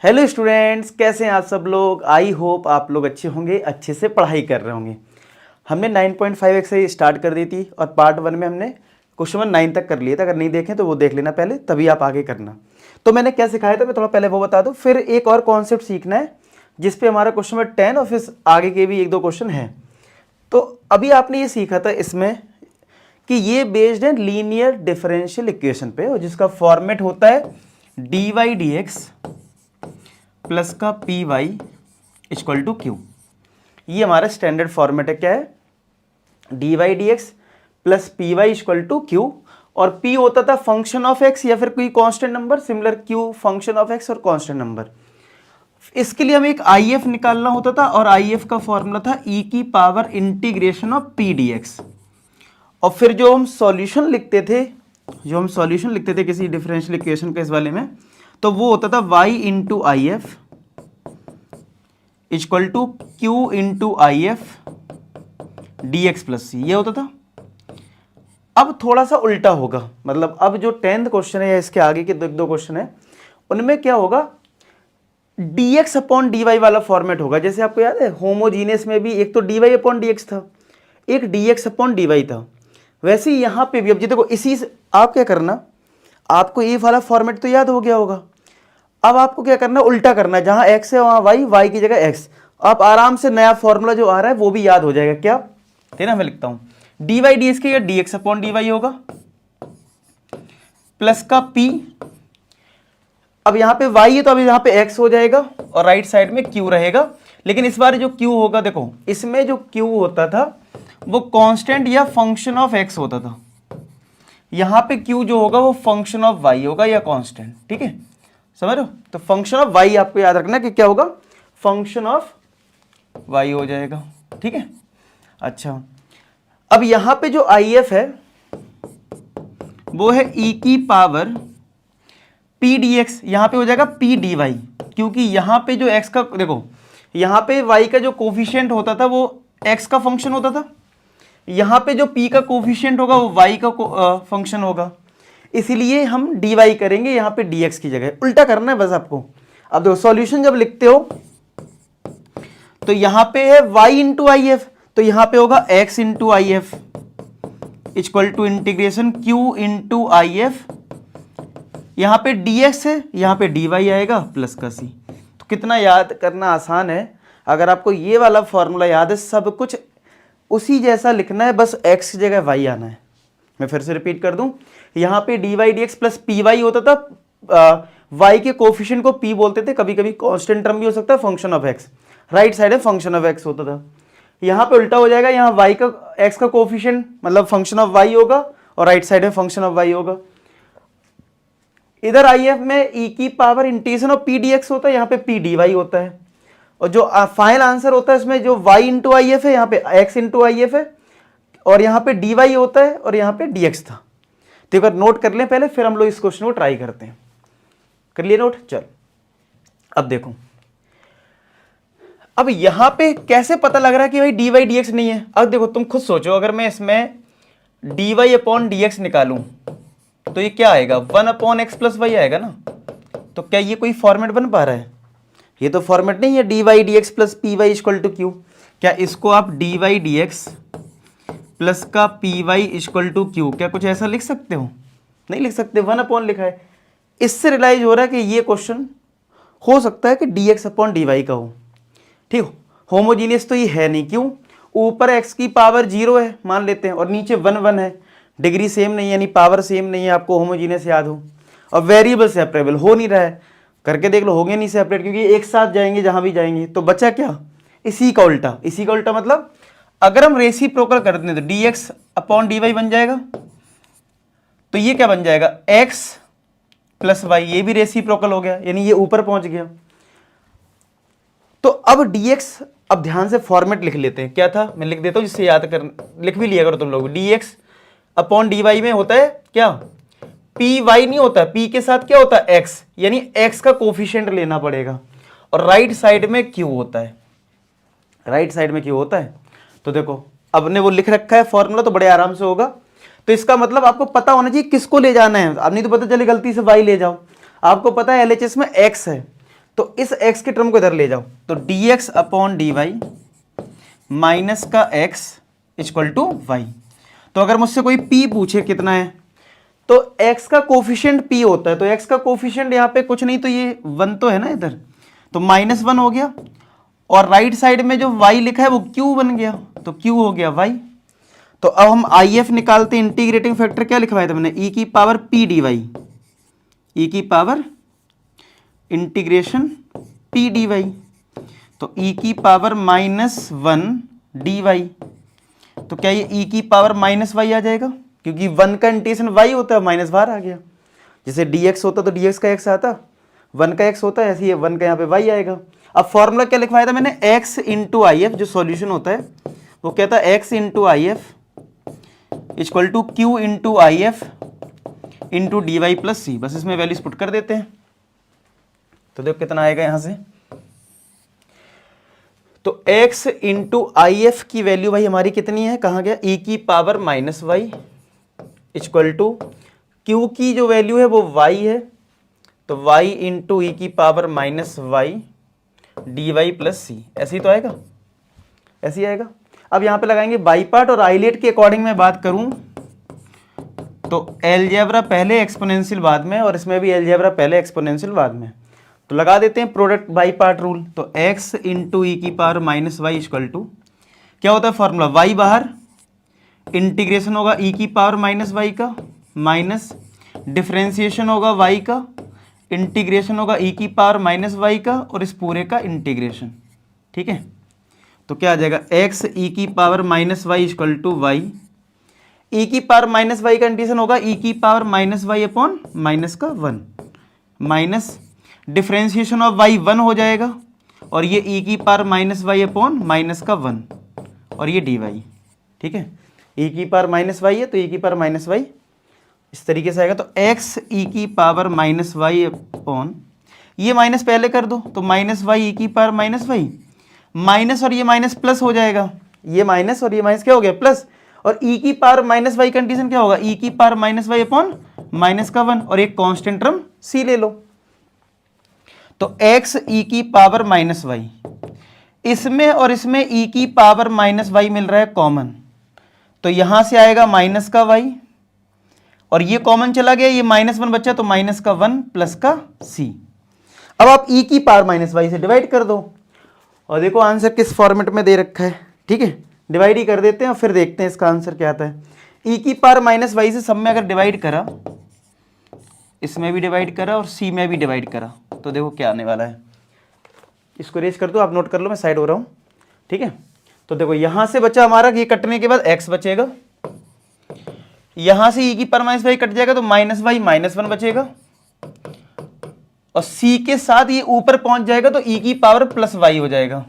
Hello students, कैसे हैं आप सब लोग। आई होप आप लोग अच्छे होंगे, अच्छे से पढ़ाई कर रहे होंगे। हमने 9.5 एक्सरसाइज स्टार्ट कर दी थी और पार्ट 1 में हमने क्वेश्चन 9 तक कर लिया था। अगर नहीं देखें तो वो देख लेना पहले, तभी आप आगे करना। तो मैंने क्या सिखाया था मैं थोड़ा पहले वो बता दूं, फिर एक और कॉन्सेप्ट सीखना है जिसपे हमारा क्वेश्चन नंबर 10 और फिर आगे के भी 1-2 क्वेश्चन हैं। तो अभी आपने ये सीखा था इसमें कि ये बेस्ड है लीनियर डिफरेंशियल इक्वेशन पे, और जिसका फॉर्मेट होता है dy dx प्लस का P Y equal to Q. ये हमारा स्टैंडर्ड फॉर्मेट है। क्या है? D Y D X plus P Y equal to Q, और पी होता था फंक्शन ऑफ एक्स या फिर कोई constant number, similar Q function of X और कांस्टेंट नंबर। इसके लिए हमें एक आई एफ निकालना होता था, और आई एफ का फॉर्मूला था ई की power integration of P D x. और फिर जो हम सॉल्यूशन लिखते थे किसी डिफरेंशियल इक्वेशन के इस वाले में, तो वो होता था y into I F equal to Q into I F D X plus C, ये होता था। अब थोड़ा सा उल्टा होगा, मतलब अब जो 10th क्वेश्चन है या इसके आगे के 2 क्वेश्चन है उनमें क्या होगा, dx अपॉन dy वाला फॉर्मेट होगा। जैसे आपको याद है होमोजीनियस में भी एक तो dy अपॉन dx था, एक dx अपॉन dy था। वैसे ही यहाँ पे भी, अब जी देखो, इसी से आप क्या करना, आपको ये वाला फॉर्मेट तो याद हो गया होगा। अब आपको क्या करना, उल्टा करना, जहां x है वहां y की जगह x। आप आराम से नया फॉर्मूला जो आ रहा है वो भी याद हो जाएगा। क्या है ना, मैं लिखता हूं dy dx के dx अपॉन dy होगा प्लस का p। अब यहां पे y है तो अब यहां पे x हो जाएगा और राइट साइड में q रहेगा। लेकिन इस बार जो q होगा, देखो इसमें जो q होता था वो कांस्टेंट या फंक्शन ऑफ x होता था। यहां पे q जो होगा वो फंक्शन ऑफ y होगा या कांस्टेंट। ठीक है, समझ रहे हो? तो फंक्शन ऑफ y आपको याद रखना कि क्या होगा, फंक्शन ऑफ y हो जाएगा। ठीक है, अच्छा। अब यहां पे जो IF है वो है e की पावर p dx, यहां पे हो जाएगा p dy, क्योंकि यहां पे जो x का, देखो यहां पे y का जो कोफिशिएंट होता था वो x का फंक्शन होता था, यहां पे जो p का कोफिशिएंट होगा वो y का फंक्शन होगा। इसीलिए हम dy करेंगे यहां पे dx की जगह, उल्टा करना है बस आपको। अब देखो सॉल्यूशन जब लिखते हो तो यहां पे है y इंटू आई एफ, तो यहां पे होगा x into I F equal to integration q into I F. यहां पे dx है, यहां पे dy आएगा प्लस का c। तो कितना याद करना आसान है। अगर आपको ये वाला फॉर्मूला याद है, सब कुछ उसी जैसा लिखना है, बस x की जगह y आना है। मैं फिर से रिपीट कर दूं, यहां पे dy dx plus P Y होता था, y के कोफिशिएंट को p बोलते थे, कभी कभी कांस्टेंट टर्म भी हो सकता है, function of x। Right side में फंक्शन ऑफ x होता था। यहां पे उल्टा हो जाएगा, यहां y का x का कोफिशिएंट मतलब फंक्शन ऑफ y होगा और राइट साइड में फंक्शन ऑफ y होगा। इधर IF में e की power integration of p dx होता है, यहाँ पे p dy होता है। और जो फाइनल आंसर होता है इसमें जो y इंटू आई एफ है, यहाँ पे x इंटू आई एफ है, और यहाँ पे dy होता है और यहाँ पे dx था। तो एक बार नोट कर लें पहले, फिर हम लोग इस क्वेश्चन को ट्राई करते हैं। कर लिए नोट? चल अब देखो, अब यहां पे कैसे पता लग रहा है कि भाई dy dx नहीं है। अब देखो तुम खुद सोचो, अगर मैं इसमें dy अपॉन dx निकालूं तो ये क्या आएगा, 1 अपॉन एक्स प्लस वाई आएगा ना। तो क्या ये कोई फॉर्मेट बन पा रहा है? ये तो फॉर्मेट नहीं है, dy dx plus P Y equal to Q. क्या इसको आप dy dx प्लस का P Y equal to Q, क्या कुछ ऐसा लिख सकते हो? नहीं लिख सकते, 1 अपॉन लिखा है। इससे रियलाइज हो रहा है कि ये क्वेश्चन हो सकता है कि dx अपॉन dy का हो। ठीक हो, होमोजीनियस तो ये है नहीं। क्यों? ऊपर x की पावर 0 है मान लेते हैं, और नीचे 1 1 है। डिग्री सेम नहीं है, यानी पावर सेम नहीं है, आपको होमोजीनियस याद हो। और वेरिएबल सेपरेबल हो नहीं रहा है, करके देख लो, होंगे नहीं सेपरेट, क्योंकि एक साथ जाएंगे जहां भी जाएंगे। तो बचा क्या? इसी का उल्टा। इसी का उल्टा मतलब अगर हम रेसिप्रोकल करते हैं तो dx अपॉन dy बन जाएगा। तो ये क्या बन जाएगा, x प्लस वाई, ये भी रेसिप्रोकल हो गया, यानी ये ऊपर पहुंच गया। तो अब dx, अब ध्यान से फॉर्मेट लिख लेते हैं। क्या था, मैं लिख देता हूं जिससे याद कर, लिख भी लिया करो तुम लोग। dx अपॉन dy में होता है क्या, पी वाई नहीं होता, p के साथ क्या होता है, x, यानी x का कोफिशिएंट लेना पड़ेगा। और राइट साइड में q होता है, राइट साइड में q होता है। तो देखो अब ने वो लिख रखा है फॉर्मूला, तो बड़े आराम से होगा। तो इसका मतलब आपको पता होना चाहिए किसको ले जाना है। अब नहीं तो पता चले गलती से y ले जाओ। आपको पता है LHS में x है, तो इस x के टर्म को इधर ले जाओ, तो dx अपॉन dy माइनस का x इक्वल टू y। तो अगर मुझसे कोई p पूछे कितना है, तो x का कोफिशिएंट p होता है, तो x का कोफिशिएंट यहाँ पे कुछ नहीं, तो ये 1 तो है ना इधर, तो -1 हो गया, और राइट साइड में जो y लिखा है वो q बन गया, तो q हो गया y। तो अब हम IF निकालते, इंटीग्रेटिंग फैक्टर क्या लिखवाया था मैंने, e की पावर p dy, e की पावर इंटीग्रेशन p dy, तो e की पावर -1 dy, तो क्या ये e की पावर -y आ जाएगा, क्योंकि 1 का इंटीग्रेशन y होता है, माइनस बाहर आ गया। जैसे dx होता तो dx का x आता, 1 का x होता है, ऐसे ही 1 का यहाँ पे y आएगा। अब फॉर्मूला क्या लिखवाया था मैंने, x इंटू आई एफ, जो सॉल्यूशन होता है वो कहता है x into I F equal to Q into I F into D Y plus C. बस इसमें वैल्यूज पुट कर देते हैं, तो देखो कितना आएगा यहां से। तो x इंटू आई एफ की वैल्यू भाई हमारी कितनी है, कहाँ गया, e की power -y equal to q की जो वैल्यू है वो y है, तो y इंटू ई की power -y D Y plus C, ऐसे ही तो आएगा, ऐसे ही आएगा। अब यहाँ पे लगाएंगे बाई पार्ट, और आइलेट के अकॉर्डिंग मैं बात करूं तो एलजेब्रा पहले एक्सपोनेंशियल बाद में, और इसमें भी एलजेब्रा पहले एक्सपोनेंशियल बाद में, तो लगा देते हैं प्रोडक्ट बाई पार्ट रूल। तो x इंटू ई की पावर -y इक्वल टू क्या होता है फॉर्मूला, y बाहर, इंटीग्रेशन होगा e की पावर -y का, माइनस डिफ्रेंसिएशन होगा y का, इंटीग्रेशन होगा e की पावर -y का, और इस पूरे का इंटीग्रेशन। ठीक है, तो क्या आ जाएगा, x e की power -y equal to y, e की पावर -y का इंटीग्रेशन होगा e की पावर -y अपॉन माइनस का 1, माइनस डिफ्रेंसिएशन ऑफ y 1 हो जाएगा, और ये e की पावर -y अपॉन माइनस का 1, और ये dy। ठीक है, e की पावर -y है तो e की पावर -y इस तरीके से आएगा। तो x e की पावर -y अपॉन, ये माइनस पहले कर दो, तो -y e की पावर -y, माइनस और ये माइनस प्लस हो जाएगा, ये माइनस और ये माइनस क्या हो गया, प्लस, और e की पावर -y कंडीशन क्या होगा, e की पावर -y अपॉन माइनस का 1, और एक कांस्टेंट टर्म c ले लो। तो x e की पावर -y, इसमें और इसमें e की पावर -y मिल रहा है कॉमन, तो यहां से आएगा माइनस का y, और ये कॉमन चला गया, ये -1 बचा, तो माइनस का 1 प्लस का c। अब आप e की पावर -y से डिवाइड कर दो, और देखो आंसर किस फॉर्मेट में दे रखा है। ठीक है, डिवाइड ही कर देते हैं और फिर देखते हैं इसका आंसर क्या आता है। e की पावर -y से सब में अगर डिवाइड करा, इसमें भी डिवाइड करा और c में भी डिवाइड करा, तो देखो क्या आने वाला है। इसको रेज कर दो, आप नोट कर लो, मैं साइड हो रहा हूँ। ठीक है, तो देखो यहां से बचा हमारा, ये कटने के बाद x बचेगा, यहां से e की पावर -y कट जाएगा तो -y -1 बचेगा, और c के साथ ये ऊपर पहुंच जाएगा तो e की पावर +y हो जाएगा।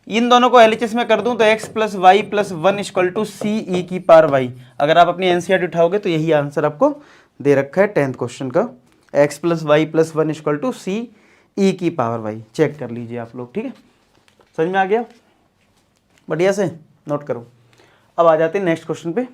इन दोनों को LHS में कर दूं तो x + y + 1 equal to c e की पावर y। अगर आप अपनी एनसीईआरटी उठाओगे तो यही आंसर आपको दे रखा है 10th क्वेश्चन का, x + y + 1 equal to c e की पावर y। चेक कर लीजिए आप लोग। ठीक है, समझ में आ गया, बढ़िया से नोट करो। अब आ जाते हैं नेक्स्ट क्वेश्चन पे।